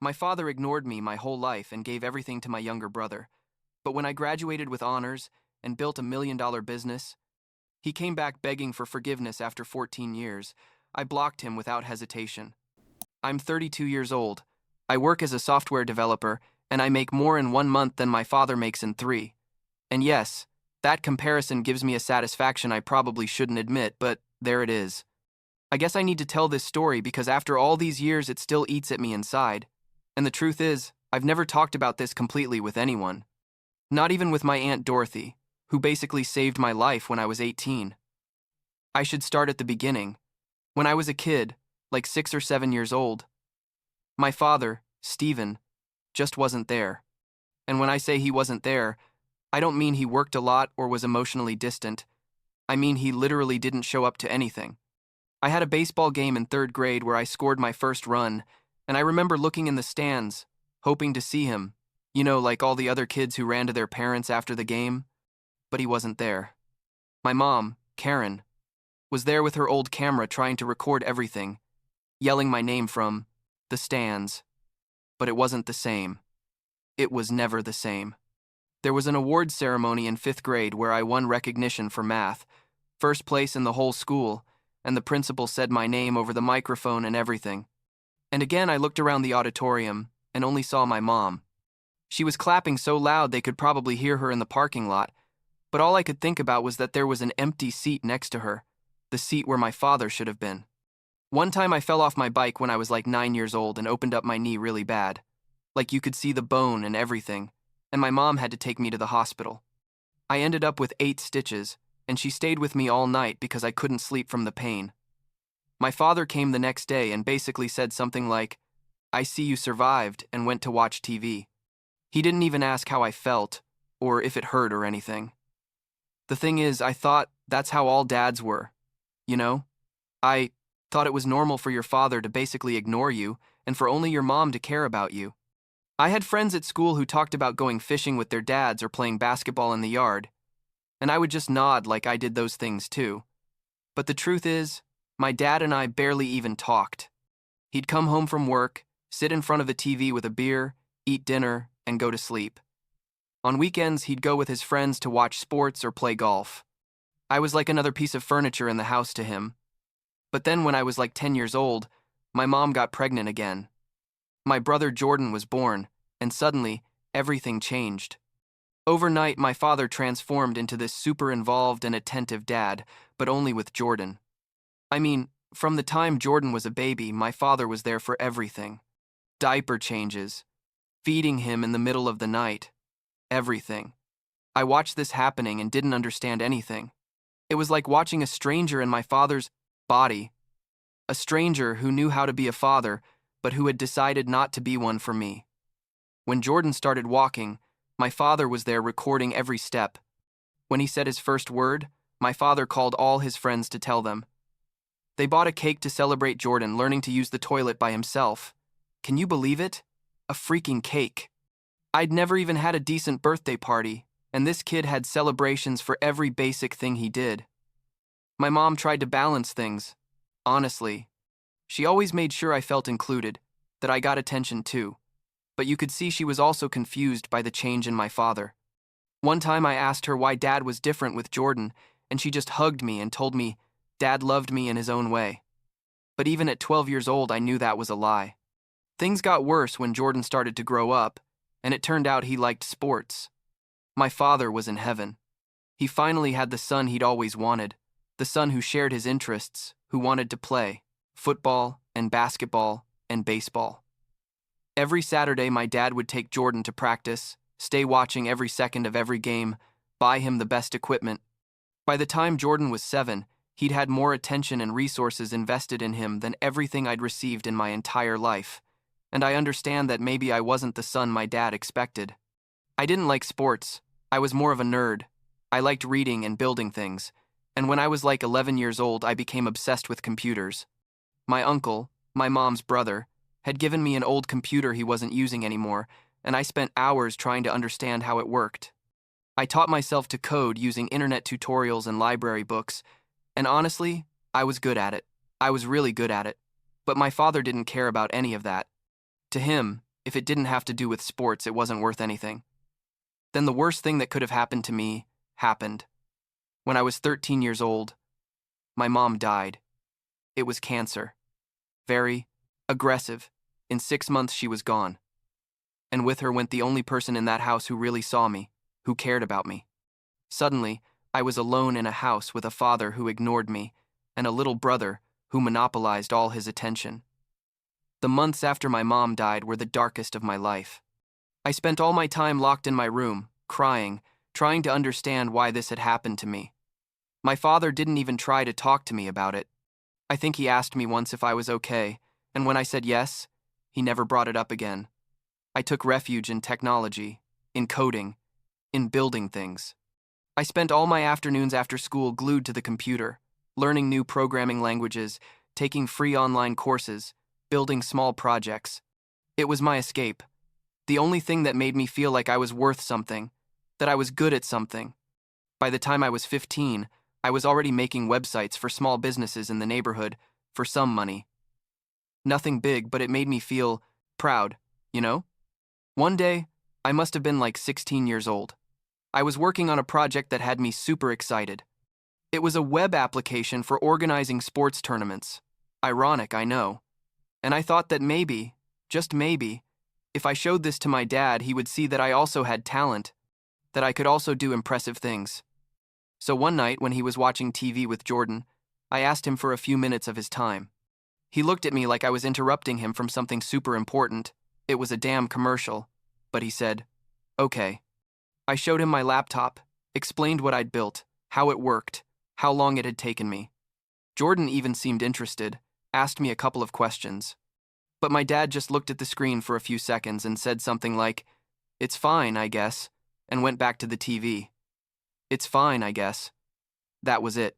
My father ignored me my whole life and gave everything to my younger brother. But when I graduated with honors and built a $1 million business, he came back begging for forgiveness after 14 years. I blocked him without hesitation. I'm 32 years old. I work as a software developer, and I make more in 1 month than my father makes in 3. And yes, that comparison gives me a satisfaction I probably shouldn't admit, but there it is. I guess I need to tell this story because after all these years it still eats at me inside. And the truth is, I've never talked about this completely with anyone. Not even with my Aunt Dorothy, who basically saved my life when I was 18. I should start at the beginning. When I was a kid, like 6 or 7 years old, my father, Stephen, just wasn't there. And when I say he wasn't there, I don't mean he worked a lot or was emotionally distant. I mean he literally didn't show up to anything. I had a baseball game in 3rd grade where I scored my first run, and I remember looking in the stands, hoping to see him, like all the other kids who ran to their parents after the game. But he wasn't there. My mom, Karen, was there with her old camera trying to record everything, yelling my name from the stands. But it wasn't the same. It was never the same. There was an awards ceremony in 5th grade where I won recognition for math, first place in the whole school, and the principal said my name over the microphone and everything. And again I looked around the auditorium and only saw my mom. She was clapping so loud they could probably hear her in the parking lot, but all I could think about was that there was an empty seat next to her, the seat where my father should have been. One time I fell off my bike when I was like 9 years old and opened up my knee really bad. Like you could see the bone and everything, and my mom had to take me to the hospital. I ended up with 8 stitches, and she stayed with me all night because I couldn't sleep from the pain. My father came the next day and basically said something like, "I see you survived," and went to watch TV. He didn't even ask how I felt, or if it hurt or anything. The thing is, I thought that's how all dads were, I thought it was normal for your father to basically ignore you and for only your mom to care about you. I had friends at school who talked about going fishing with their dads or playing basketball in the yard, and I would just nod like I did those things too. But the truth is, my dad and I barely even talked. He'd come home from work, sit in front of the TV with a beer, eat dinner, and go to sleep. On weekends, he'd go with his friends to watch sports or play golf. I was like another piece of furniture in the house to him. But then when I was like 10 years old, my mom got pregnant again. My brother Jordan was born, and suddenly, everything changed. Overnight, my father transformed into this super involved and attentive dad, but only with Jordan. I mean, from the time Jordan was a baby, my father was there for everything. Diaper changes, feeding him in the middle of the night, everything. I watched this happening and didn't understand anything. It was like watching a stranger in my father's body. A stranger who knew how to be a father, but who had decided not to be one for me. When Jordan started walking, my father was there recording every step. When he said his first word, my father called all his friends to tell them. They bought a cake to celebrate Jordan learning to use the toilet by himself. Can you believe it? A freaking cake. I'd never even had a decent birthday party, and this kid had celebrations for every basic thing he did. My mom tried to balance things. Honestly, she always made sure I felt included, that I got attention too. But you could see she was also confused by the change in my father. One time I asked her why Dad was different with Jordan, and she just hugged me and told me Dad loved me in his own way. But even at 12 years old, I knew that was a lie. Things got worse when Jordan started to grow up, and it turned out he liked sports. My father was in heaven. He finally had the son he'd always wanted, the son who shared his interests, who wanted to play football and basketball and baseball. Every Saturday, my dad would take Jordan to practice, stay watching every second of every game, buy him the best equipment. By the time Jordan was 7, he'd had more attention and resources invested in him than everything I'd received in my entire life. And I understand that maybe I wasn't the son my dad expected. I didn't like sports. I was more of a nerd. I liked reading and building things. And when I was like 11 years old, I became obsessed with computers. My uncle, my mom's brother, had given me an old computer he wasn't using anymore, and I spent hours trying to understand how it worked. I taught myself to code using internet tutorials and library books, and honestly, I was good at it. I was really good at it. But my father didn't care about any of that. To him, If it didn't have to do with sports, it wasn't worth anything. Then the worst thing that could have happened to me happened. When I was 13 years old, my mom died. It was cancer. Very aggressive. In 6 months, she was gone. And with her went the only person in that house who really saw me, who cared about me. Suddenly, I was alone in a house with a father who ignored me and a little brother who monopolized all his attention. The months after my mom died were the darkest of my life. I spent all my time locked in my room, crying, trying to understand why this had happened to me. My father didn't even try to talk to me about it. I think he asked me once if I was okay, and when I said yes, he never brought it up again. I took refuge in technology, in coding, in building things. I spent all my afternoons after school glued to the computer, learning new programming languages, taking free online courses, building small projects. It was my escape. The only thing that made me feel like I was worth something, that I was good at something. By the time I was 15, I was already making websites for small businesses in the neighborhood for some money. Nothing big, but it made me feel proud, you know? One day, I must have been like 16 years old. I was working on a project that had me super excited. It was a web application for organizing sports tournaments. Ironic, I know. And I thought that maybe, just maybe, if I showed this to my dad, he would see that I also had talent, that I could also do impressive things. So one night, when he was watching TV with Jordan, I asked him for a few minutes of his time. He looked at me like I was interrupting him from something super important. It was a damn commercial. But he said, "Okay." I showed him my laptop, explained what I'd built, how it worked, how long it had taken me. Jordan even seemed interested, asked me a couple of questions. But my dad just looked at the screen for a few seconds and said something like, "It's fine, I guess," and went back to the TV. It's fine, I guess. That was it.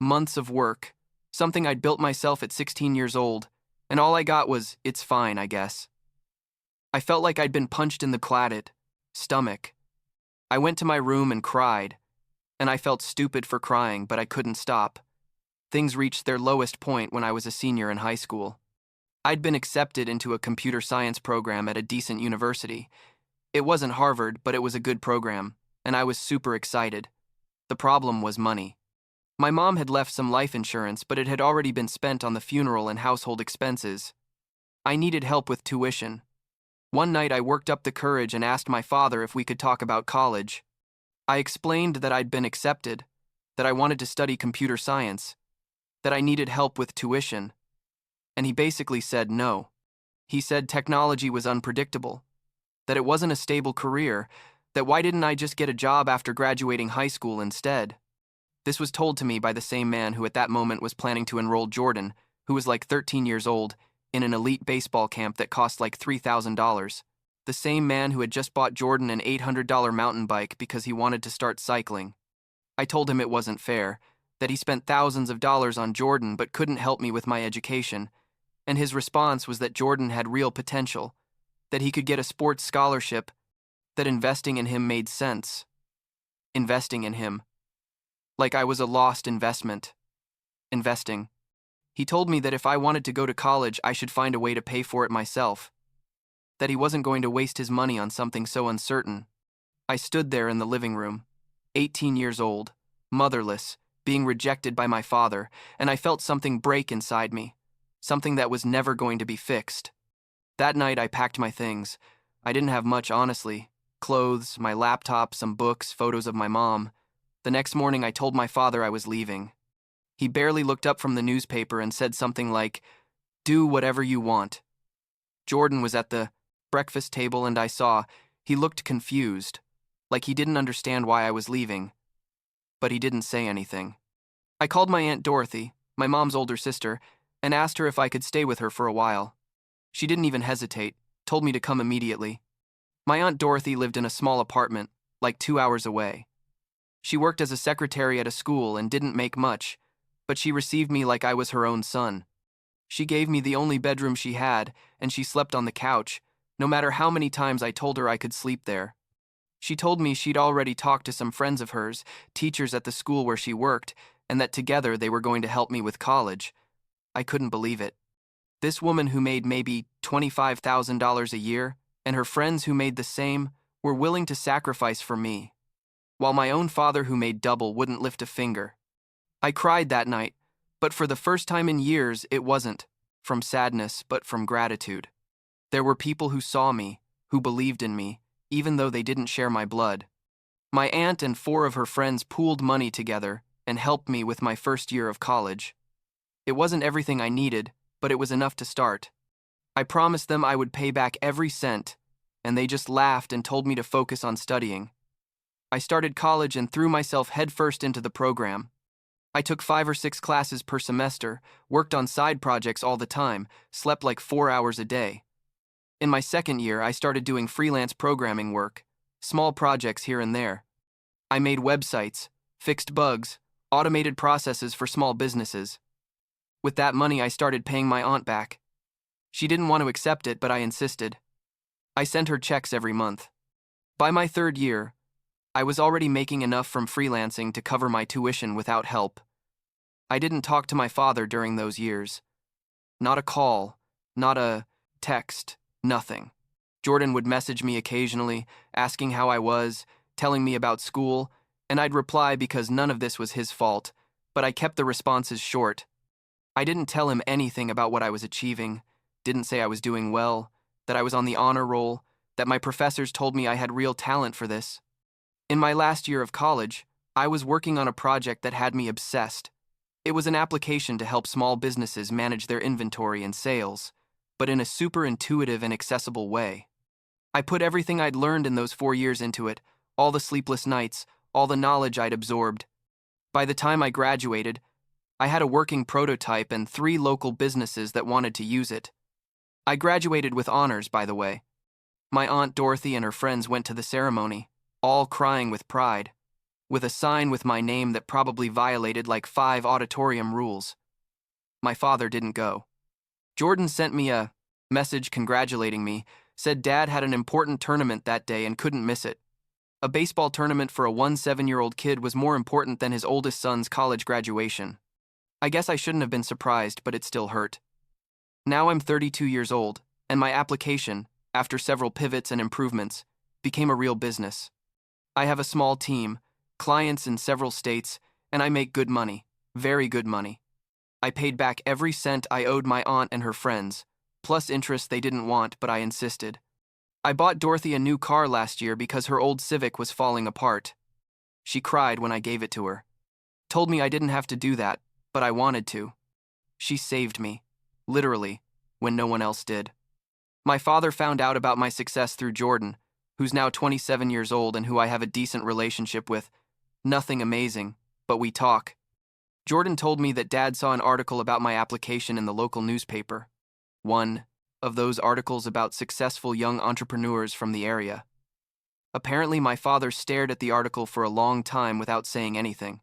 Months of work, something I'd built myself at 16 years old, and all I got was, "It's fine, I guess." I felt like I'd been punched in the cladded stomach. I went to my room and cried, and I felt stupid for crying, but I couldn't stop. Things reached their lowest point when I was a senior in high school. I'd been accepted into a computer science program at a decent university. It wasn't Harvard, but it was a good program, and I was super excited. The problem was money. My mom had left some life insurance, but it had already been spent on the funeral and household expenses. I needed help with tuition. One night I worked up the courage and asked my father if we could talk about college. I explained that I'd been accepted, that I wanted to study computer science, that I needed help with tuition, and he basically said no. He said technology was unpredictable, that it wasn't a stable career, that why didn't I just get a job after graduating high school instead? This was told to me by the same man who at that moment was planning to enroll Jordan, who was like 13 years old, in an elite baseball camp that cost like $3,000. The same man who had just bought Jordan an $800 mountain bike because he wanted to start cycling. I told him it wasn't fair, that he spent thousands of dollars on Jordan but couldn't help me with my education, and his response was that Jordan had real potential, that he could get a sports scholarship, that investing in him made sense. Investing in him. Like I was a lost investment. Investing. He told me that if I wanted to go to college, I should find a way to pay for it myself. That he wasn't going to waste his money on something so uncertain. I stood there in the living room, 18 years old, motherless, being rejected by my father, and I felt something break inside me, something that was never going to be fixed. That night I packed my things. I didn't have much, honestly. Clothes, my laptop, some books, photos of my mom. The next morning I told my father I was leaving. He barely looked up from the newspaper and said something like, "Do whatever you want." Jordan was at the breakfast table and I saw he looked confused, like he didn't understand why I was leaving. But he didn't say anything. I called my Aunt Dorothy, my mom's older sister, and asked her if I could stay with her for a while. She didn't even hesitate, told me to come immediately. My Aunt Dorothy lived in a small apartment, like 2 hours away. She worked as a secretary at a school and didn't make much, but she received me like I was her own son. She gave me the only bedroom she had, and she slept on the couch, no matter how many times I told her I could sleep there. She told me she'd already talked to some friends of hers, teachers at the school where she worked, and that together they were going to help me with college. I couldn't believe it. This woman who made maybe $25,000 a year, and her friends who made the same, were willing to sacrifice for me, while my own father who made double wouldn't lift a finger. I cried that night, but for the first time in years, it wasn't from sadness, but from gratitude. There were people who saw me, who believed in me, even though they didn't share my blood. My aunt and 4 of her friends pooled money together and helped me with my first year of college. It wasn't everything I needed, but it was enough to start. I promised them I would pay back every cent, and they just laughed and told me to focus on studying. I started college and threw myself headfirst into the program. I took 5 or 6 classes per semester, worked on side projects all the time, slept like 4 hours a day. In my second year, I started doing freelance programming work, small projects here and there. I made websites, fixed bugs, automated processes for small businesses. With that money, I started paying my aunt back. She didn't want to accept it, but I insisted. I sent her checks every month. By my third year, I was already making enough from freelancing to cover my tuition without help. I didn't talk to my father during those years. Not a call, not a text, nothing. Jordan would message me occasionally, asking how I was, telling me about school, and I'd reply because none of this was his fault, but I kept the responses short. I didn't tell him anything about what I was achieving, didn't say I was doing well, that I was on the honor roll, that my professors told me I had real talent for this. In my last year of college, I was working on a project that had me obsessed. It was an application to help small businesses manage their inventory and sales, but in a super intuitive and accessible way. I put everything I'd learned in those 4 years into it, all the sleepless nights, all the knowledge I'd absorbed. By the time I graduated, I had a working prototype and 3 local businesses that wanted to use it. I graduated with honors, by the way. My Aunt Dorothy and her friends went to the ceremony, all crying with pride, with a sign with my name that probably violated like 5 auditorium rules. My father didn't go. Jordan sent me a message congratulating me, said Dad had an important tournament that day and couldn't miss it. A baseball tournament for a 17-year-old kid was more important than his oldest son's college graduation. I guess I shouldn't have been surprised, but it still hurt. Now I'm 32 years old, and my application, after several pivots and improvements, became a real business. I have a small team, clients in several states, and I make good money, very good money. I paid back every cent I owed my aunt and her friends, plus interest they didn't want, but I insisted. I bought Dorothy a new car last year because her old Civic was falling apart. She cried when I gave it to her. Told me I didn't have to do that, but I wanted to. She saved me, literally, when no one else did. My father found out about my success through Jordan, who's now 27 years old and who I have a decent relationship with. Nothing amazing, but we talk. Jordan told me that Dad saw an article about my application in the local newspaper. One of those articles about successful young entrepreneurs from the area. Apparently, my father stared at the article for a long time without saying anything.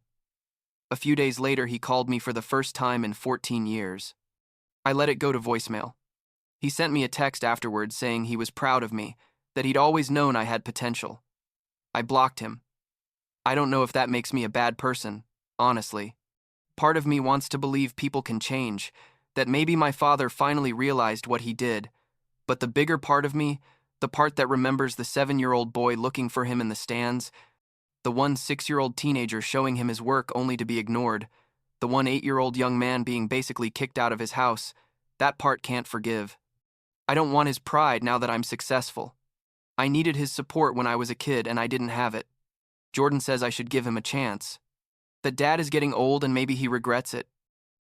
A few days later, he called me for the first time in 14 years. I let it go to voicemail. He sent me a text afterwards saying he was proud of me, that he'd always known I had potential. I blocked him. I don't know if that makes me a bad person, honestly. Part of me wants to believe people can change, that maybe my father finally realized what he did, but the bigger part of me, the part that remembers the 7-year-old boy looking for him in the stands, the one 6-year-old teenager showing him his work only to be ignored, the one 8-year-old young man being basically kicked out of his house, that part can't forgive. I don't want his pride now that I'm successful. I needed his support when I was a kid and I didn't have it. Jordan says I should give him a chance. That Dad is getting old and maybe he regrets it.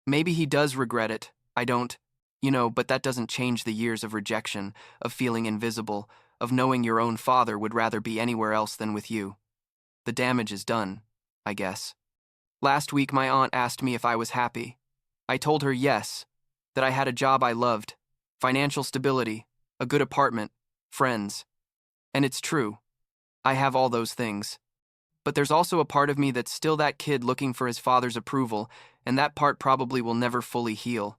Maybe he does regret it. I don't. But that doesn't change the years of rejection, of feeling invisible, of knowing your own father would rather be anywhere else than with you. The damage is done, I guess. Last week, my aunt asked me if I was happy. I told her yes, that I had a job I loved, financial stability, a good apartment, friends. And it's true. I have all those things. But there's also a part of me that's still that kid looking for his father's approval, and that part probably will never fully heal.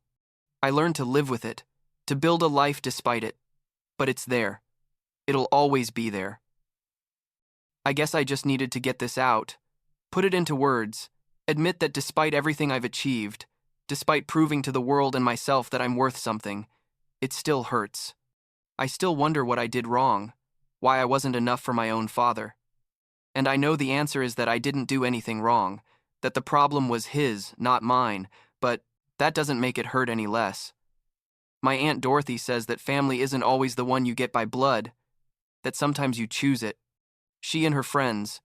I learned to live with it, to build a life despite it. But it's there. It'll always be there. I guess I just needed to get this out, put it into words, admit that despite everything I've achieved, Despite proving to the world and myself that I'm worth something, it still hurts. I still wonder what I did wrong, why I wasn't enough for my own father. And I know the answer is that I didn't do anything wrong, that the problem was his, not mine, but that doesn't make it hurt any less. My Aunt Dorothy says that family isn't always the one you get by blood, that sometimes you choose it. She and her friends,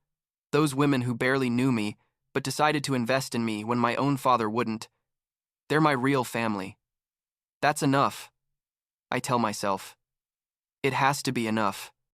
those women who barely knew me, but decided to invest in me when my own father wouldn't, they're my real family. That's enough, I tell myself. It has to be enough.